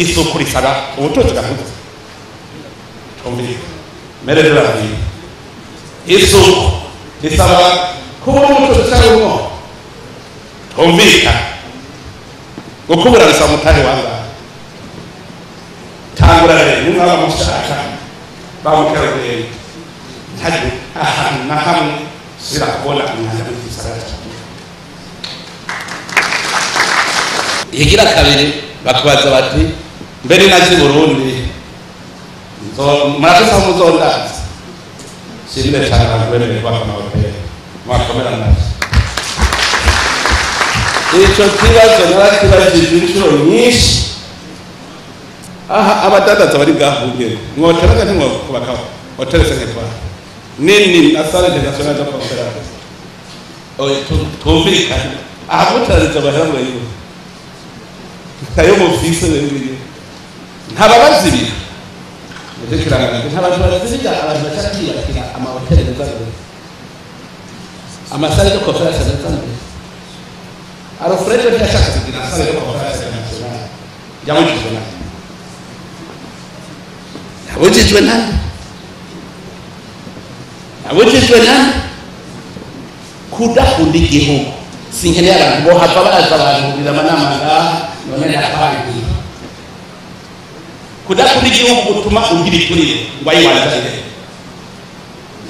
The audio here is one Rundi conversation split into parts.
isuku risaba ubutunzi gakuze twumvire mere de la vie isuku risaba kuba umutunzi cyangwa twumvika gukubura risaba mutari wanga tangura rero nimwaba mushaka bamukereye hadi na hamwe sira kubona umwana w'isarata igira kabiri bakubaza bati mbere nazi Burundi murakosa muzondaza sinde cyane abantu kwa hotel mwakomera nazo icyo kibazo narakibajije inshuro nyinshi aha abadadaza bari bwahungiye mwoteraga ntimwakubaka hotel Sengetwa nini na salle de national de conférence tumvikane aha mutariza bahamwe yiwe kayo mufise n'ibiri ntababazibira ndekirana ntabantu bazibira abantu bacakira kira ama hotel n'zazo ama salle de conférence n'zazo Alfredo yashaka kugira salle de conférence national yamujijwe nande yabujijwe nande abujijwe nande kudakunda igihugu sinkeneye abantu bo hava baza abantu kugira amanama ngaha none ndapangiye kudakunda igihugu gutuma ugira iturire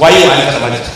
wayiwanza amajya